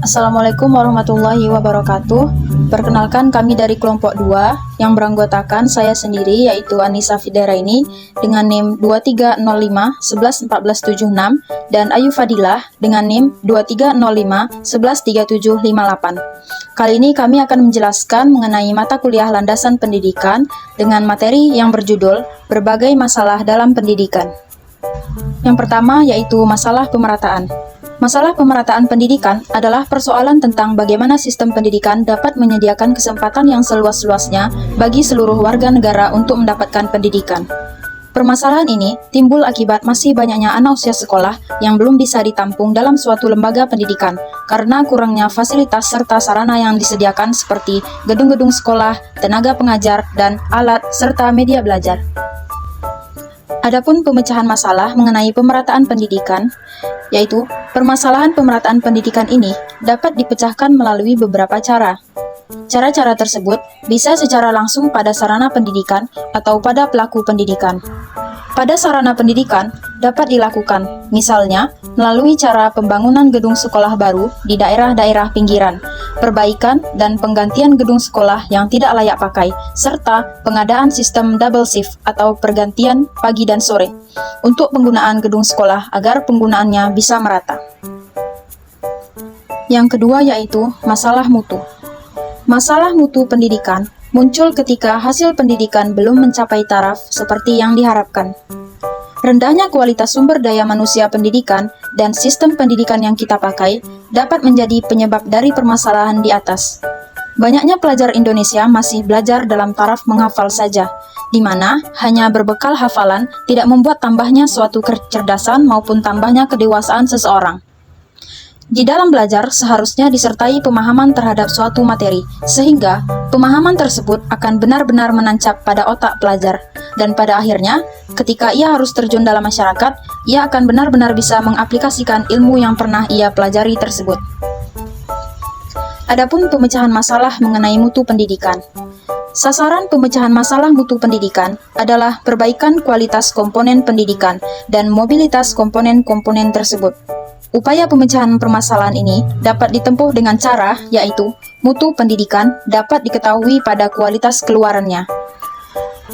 Assalamualaikum warahmatullahi wabarakatuh. Perkenalkan, kami dari kelompok 2 yang beranggotakan saya sendiri yaitu Anissa Fideraini dengan NIM 2305 11 14 76 dan Ayu Fadilah dengan NIM 2305 11 37 58. Kali ini kami akan menjelaskan mengenai mata kuliah landasan pendidikan dengan materi yang berjudul Berbagai Masalah dalam Pendidikan. Yang pertama yaitu masalah pemerataan. Masalah pemerataan pendidikan adalah persoalan tentang bagaimana sistem pendidikan dapat menyediakan kesempatan yang seluas-luasnya bagi seluruh warga negara untuk mendapatkan pendidikan. Permasalahan ini timbul akibat masih banyaknya anak usia sekolah yang belum bisa ditampung dalam suatu lembaga pendidikan karena kurangnya fasilitas serta sarana yang disediakan seperti gedung-gedung sekolah, tenaga pengajar, dan alat serta media belajar. Adapun pemecahan masalah mengenai pemerataan pendidikan, yaitu permasalahan pemerataan pendidikan ini dapat dipecahkan melalui beberapa cara. Cara-cara tersebut bisa secara langsung pada sarana pendidikan atau pada pelaku pendidikan. Pada sarana pendidikan dapat dilakukan, misalnya melalui cara pembangunan gedung sekolah baru di daerah-daerah pinggiran, perbaikan dan penggantian gedung sekolah yang tidak layak pakai, serta pengadaan sistem double shift atau pergantian pagi dan sore untuk penggunaan gedung sekolah agar penggunaannya bisa merata. Yang kedua yaitu masalah mutu. Masalah mutu pendidikan muncul ketika hasil pendidikan belum mencapai taraf seperti yang diharapkan. Rendahnya kualitas sumber daya manusia pendidikan dan sistem pendidikan yang kita pakai dapat menjadi penyebab dari permasalahan di atas. Banyaknya pelajar Indonesia masih belajar dalam taraf menghafal saja, di mana hanya berbekal hafalan tidak membuat tambahnya suatu kecerdasan maupun tambahnya kedewasaan seseorang. Di dalam belajar seharusnya disertai pemahaman terhadap suatu materi, sehingga pemahaman tersebut akan benar-benar menancap pada otak pelajar, dan pada akhirnya, ketika ia harus terjun dalam masyarakat, ia akan benar-benar bisa mengaplikasikan ilmu yang pernah ia pelajari tersebut. Adapun pemecahan masalah mengenai mutu pendidikan. Sasaran pemecahan masalah mutu pendidikan adalah perbaikan kualitas komponen pendidikan dan mobilitas komponen-komponen tersebut. Upaya pemecahan permasalahan ini dapat ditempuh dengan cara, yaitu mutu pendidikan dapat diketahui pada kualitas keluarannya.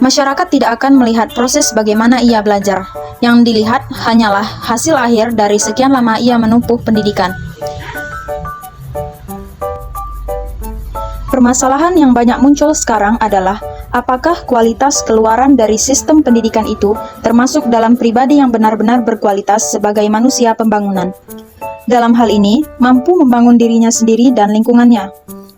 Masyarakat tidak akan melihat proses bagaimana ia belajar. Yang dilihat hanyalah hasil akhir dari sekian lama ia menempuh pendidikan. Permasalahan yang banyak muncul sekarang adalah apakah kualitas keluaran dari sistem pendidikan itu termasuk dalam pribadi yang benar-benar berkualitas sebagai manusia pembangunan. Dalam hal ini, mampu membangun dirinya sendiri dan lingkungannya.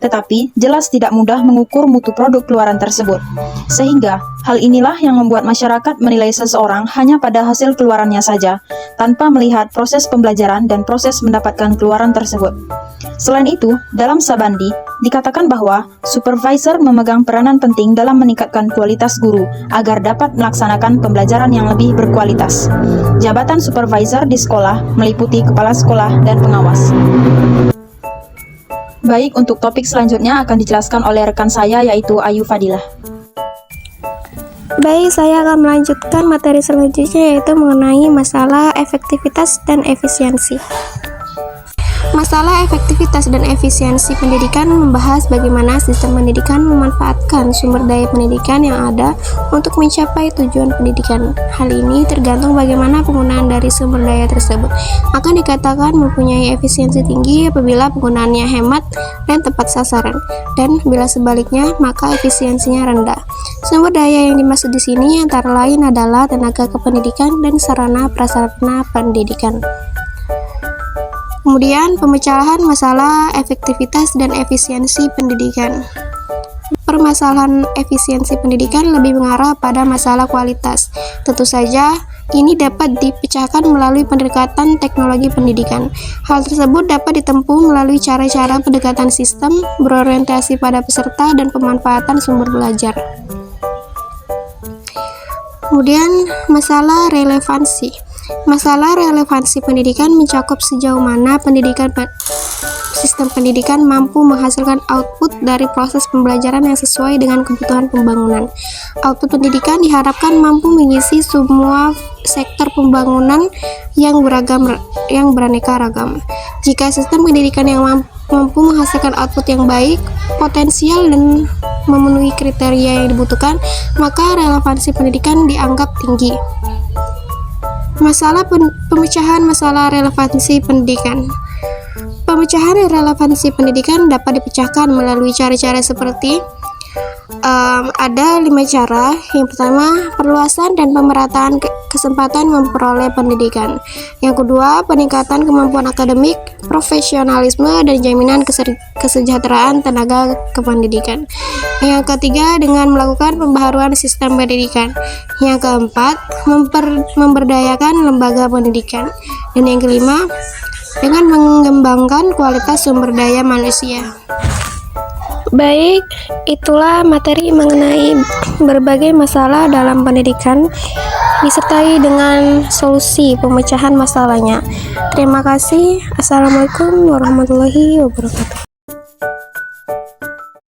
Tetapi, jelas tidak mudah mengukur mutu produk keluaran tersebut. Sehingga, hal inilah yang membuat masyarakat menilai seseorang hanya pada hasil keluarannya saja, tanpa melihat proses pembelajaran dan proses mendapatkan keluaran tersebut. Selain itu, dalam Sabandi, dikatakan bahwa supervisor memegang peranan penting dalam meningkatkan kualitas guru agar dapat melaksanakan pembelajaran yang lebih berkualitas. Jabatan supervisor di sekolah meliputi kepala sekolah dan pengawas. Baik, untuk topik selanjutnya akan dijelaskan oleh rekan saya yaitu Ayu Fadilah. Baik, saya akan melanjutkan materi selanjutnya yaitu mengenai masalah efektivitas dan efisiensi. Masalah efektivitas dan efisiensi pendidikan membahas bagaimana sistem pendidikan memanfaatkan sumber daya pendidikan yang ada untuk mencapai tujuan pendidikan. Hal ini tergantung bagaimana penggunaan dari sumber daya tersebut. Akan dikatakan mempunyai efisiensi tinggi apabila penggunaannya hemat dan tepat sasaran, dan bila sebaliknya maka efisiensinya rendah. Sumber daya yang dimaksud di sini antara lain adalah tenaga kependidikan dan sarana prasarana pendidikan. Kemudian, pemecahan masalah efektivitas dan efisiensi pendidikan. Permasalahan efisiensi pendidikan lebih mengarah pada masalah kualitas. Tentu saja, ini dapat dipecahkan melalui pendekatan teknologi pendidikan. Hal tersebut dapat ditempuh melalui cara-cara pendekatan sistem, berorientasi pada peserta, dan pemanfaatan sumber belajar. Kemudian, masalah relevansi. Masalah relevansi pendidikan mencakup sejauh mana sistem pendidikan mampu menghasilkan output dari proses pembelajaran yang sesuai dengan kebutuhan pembangunan. Output pendidikan diharapkan mampu mengisi semua sektor pembangunan yang beraneka ragam. Jika sistem pendidikan yang mampu menghasilkan output yang baik, potensial, dan memenuhi kriteria yang dibutuhkan, maka relevansi pendidikan dianggap tinggi. Pemecahan masalah relevansi pendidikan. Pemecahan relevansi pendidikan dapat dipecahkan melalui cara-cara seperti ada 5 cara. Yang pertama, perluasan dan pemerataan kesempatan memperoleh pendidikan. Yang kedua, peningkatan kemampuan akademik, profesionalisme, dan jaminan kesejahteraan tenaga kependidikan. Yang ketiga, dengan melakukan pembaharuan sistem pendidikan. Yang keempat, memberdayakan lembaga pendidikan. Dan yang kelima, dengan mengembangkan kualitas sumber daya manusia. Baik, itulah materi mengenai berbagai masalah dalam pendidikan disertai dengan solusi pemecahan masalahnya. Terima kasih. Assalamualaikum warahmatullahi wabarakatuh.